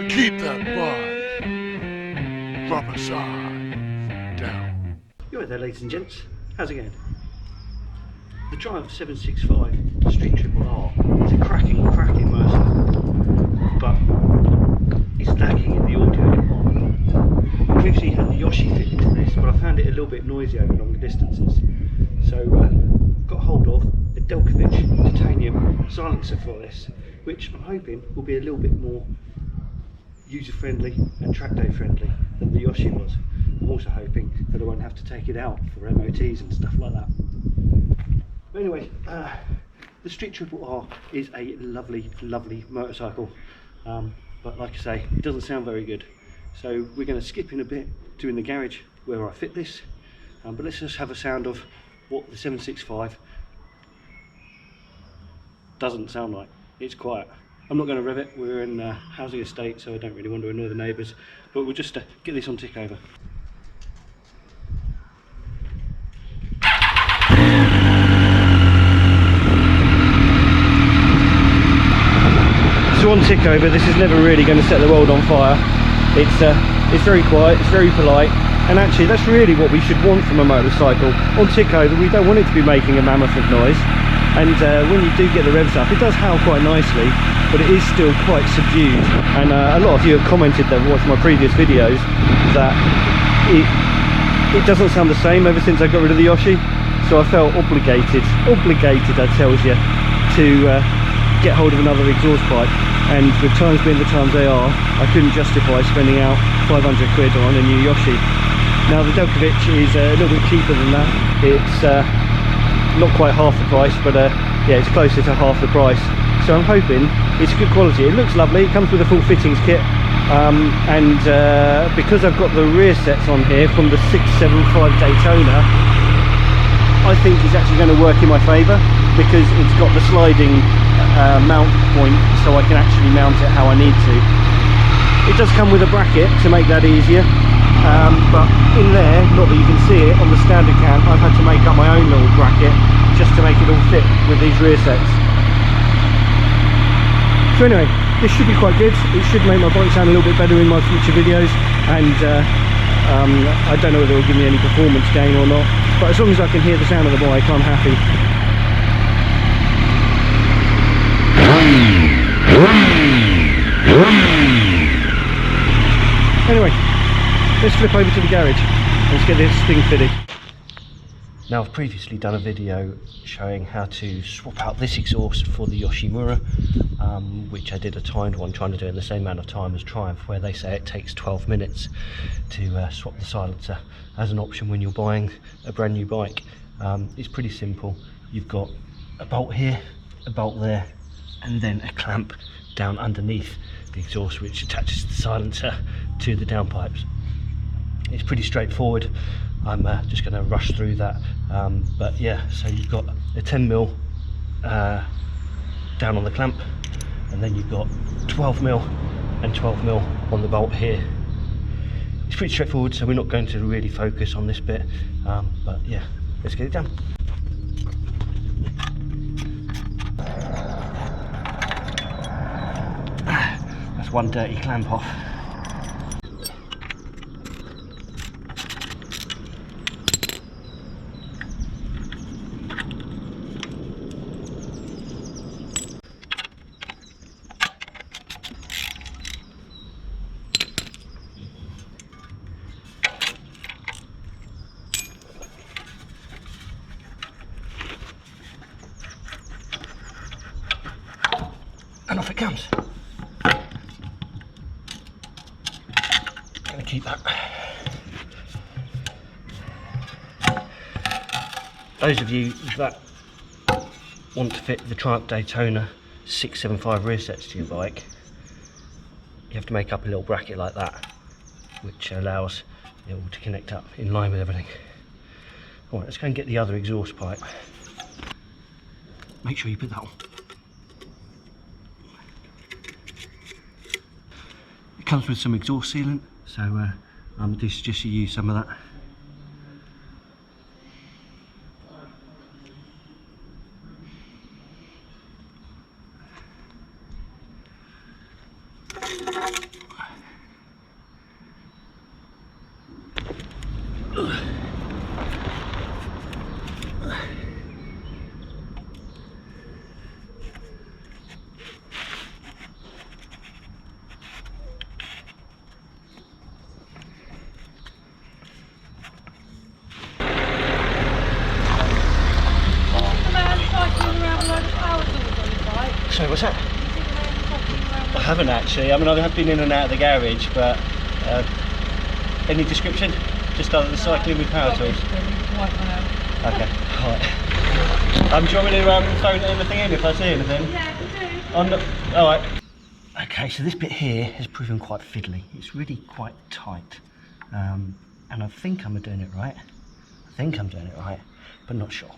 Keep that butt. Rubber side. Down. You right there, ladies and gents. How's it going? The Triumph 765 Street Triple R is a cracking motorcycle, but it's lacking in the audio department. I previously had the Yoshi fit into this, but I found it a little bit noisy over longer distances. So got hold of a Delkevic Titanium silencer for this, which I'm hoping will be a little bit more user friendly and track day friendly than the Yoshi was. I'm also hoping that I won't have to take it out for MOTs and stuff like that. But anyway, the Street Triple R is a lovely motorcycle, but like I say, it doesn't sound very good. So we're going to skip in a bit to in the garage where I fit this, but let's just have a sound of what the 765 doesn't sound like. It's quiet. I'm not going to rev it, we're in a housing estate, so I don't really want to annoy the neighbours, but we'll just get this on tick over. So on tick over, this is never really going to set the world on fire. It's very quiet, it's very polite, and actually that's really what we should want from a motorcycle. On tick over, we don't want it to be making a mammoth of noise, and when you do get the revs up, it does howl quite nicely, but it is still quite subdued. And a lot of you have commented that watched my previous videos that it doesn't sound the same ever since I got rid of the Yoshi, so I felt obligated I tells you, to get hold of another exhaust pipe. And with times being the times they are, I couldn't justify spending out 500 quid on a new Yoshi. Now the Delkevic is a little bit cheaper than that. It's not quite half the price, but yeah, it's closer to half the price. So I'm hoping it's good quality. It looks lovely, it comes with a full fittings kit, and because I've got the rear sets on here from the 675 Daytona, I think it's actually going to work in my favour, because it's got the sliding mount point, so I can actually mount it how I need to. It does come with a bracket to make that easier, but in there, not that you can see it, on the standard cam, I've had to make up my own little bracket just to make it all fit with these rear sets. So anyway, this should be quite good. It should make my bike sound a little bit better in my future videos, and I don't know whether it will give me any performance gain or not, but as long as I can hear the sound of the bike, I'm happy. Anyway, let's flip over to the garage. Let's get this thing fitted. Now, I've previously done a video showing how to swap out this exhaust for the Yoshimura, which I did a timed one, trying to do it in the same amount of time as Triumph, where they say it takes 12 minutes to swap the silencer as an option when you're buying a brand new bike. It's pretty simple. You've got a bolt here, a bolt there, and then a clamp down underneath the exhaust, which attaches the silencer to the downpipes. It's pretty straightforward. I'm just going to rush through that, but yeah, so you've got a 10mm down on the clamp, and then you've got 12mm and 12mm on the bolt here. It's pretty straightforward, so we're not going to really focus on this bit, but yeah, let's get it done. That's one dirty clamp off. And off it comes. Gonna keep that. Those of you that want to fit the Triumph Daytona 675 rear sets to your bike, you have to make up a little bracket like that, which allows it all to connect up in line with everything. Alright, let's go and get the other exhaust pipe. Make sure you put that on. It comes with some exhaust sealant, so this is just to use some of that. Sorry, what's that? I haven't actually. I mean, I have been in and out of the garage, but any description? Just other than cycling with power tools? Okay, alright. Do you want me to phone anything in if I see anything? Yeah, I can do. Alright. Okay, so this bit here has proven quite fiddly. It's really quite tight. And I think I'm doing it right. But not sure.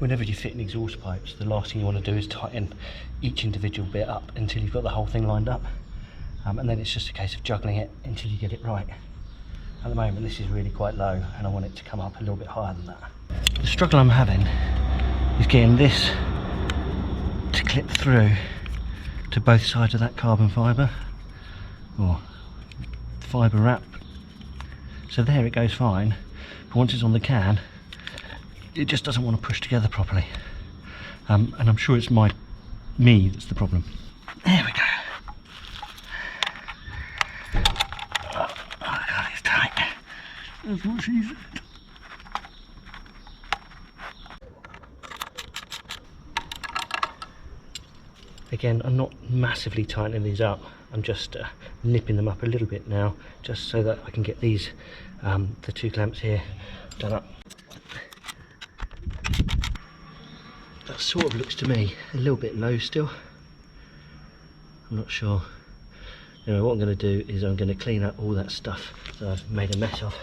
Whenever you fit in exhaust pipes, the last thing you want to do is tighten each individual bit up until you've got the whole thing lined up. And then it's just a case of juggling it until you get it right. At the moment this is really quite low and I want it to come up a little bit higher than that. The struggle I'm having is getting this to clip through to both sides of that carbon fibre or fibre wrap. So there it goes fine, but once it's on the can it just doesn't want to push together properly. And I'm sure it's me that's the problem. There we go. Oh God, it's tight. That's what she said. Again, I'm not massively tightening these up. I'm just nipping them up a little bit now, just so that I can get these, the two clamps here, done up. That sort of looks to me a little bit low still. I'm not sure. Anyway, what I'm going to do is I'm going to clean up all that stuff that I've made a mess of.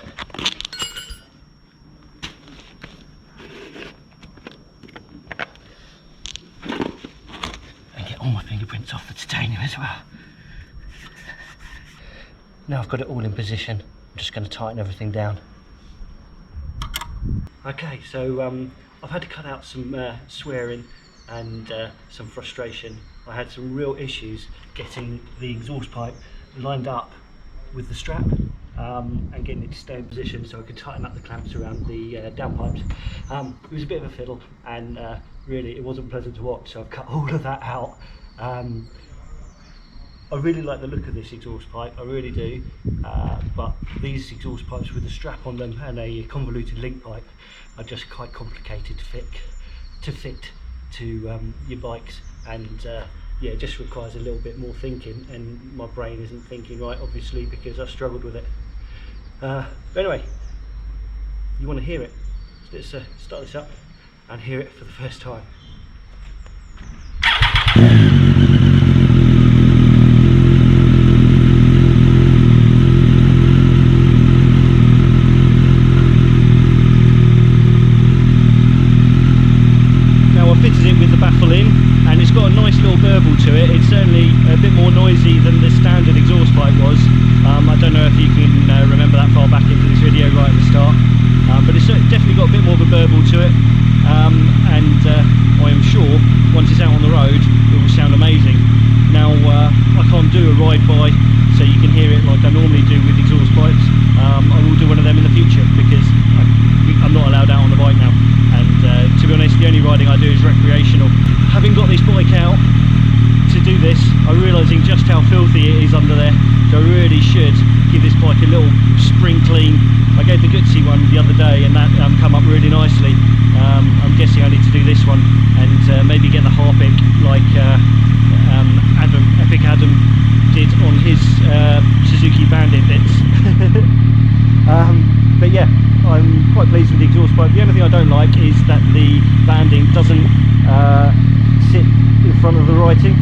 And get all my fingerprints off the titanium as well. Now I've got it all in position, I'm just going to tighten everything down. Okay, so I've had to cut out some swearing and some frustration. I had some real issues getting the exhaust pipe lined up with the strap and getting it to stay in position so I could tighten up the clamps around the downpipes. It was a bit of a fiddle and really it wasn't pleasant to watch, so I've cut all of that out. I really like the look of this exhaust pipe, I really do, but these exhaust pipes with a strap on them and a convoluted link pipe are just quite complicated to fit to your bikes, and yeah, it just requires a little bit more thinking, and my brain isn't thinking right, obviously, because I struggled with it. But anyway, you want to hear it, so let's start this up and hear it for the first time. To it. It's certainly a bit more noisy than the standard exhaust pipe was. I don't know if you can remember that far back into this video right at the start, but it's definitely got a bit more of a burble to it, and I am sure once it's out on the road it will sound amazing. Now I can't do a ride by so you can hear it like I normally do with exhaust pipes. I will do one of them in the future because I'm not allowed out on the bike now, and to be honest the only riding I do is recreational. Having got this bike out to do this, I'm realising just how filthy it is under there, so I really should give this bike a little spring clean. I gave the Gutsy one the other day and that come up really nicely. I'm guessing I need to do this one and maybe get the Harpic like Epic Adam did on his Suzuki Bandit bits. But yeah, I'm quite pleased with the exhaust pipe. The only thing I don't like is that the banding doesn't sit in front of the writing,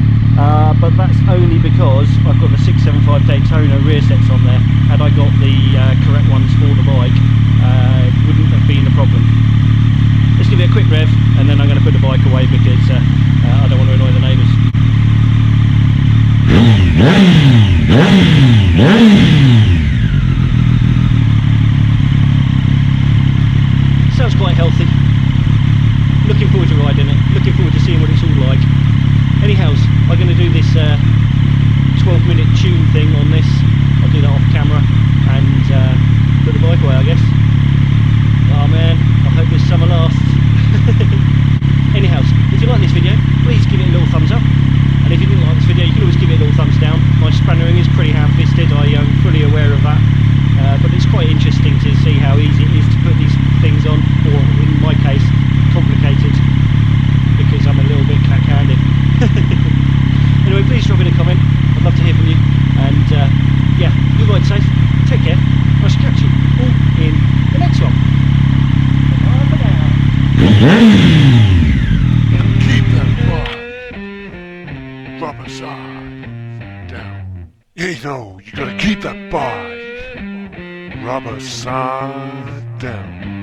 but that's only because I've got the 675 Daytona rear sets on there. Had I got the correct ones for the bike, it wouldn't have been a problem. Let's give it a quick rev and then I'm going to put the bike away because I don't want to annoy the neighbours. Upside down. You know, you gotta keep that body rubber side down.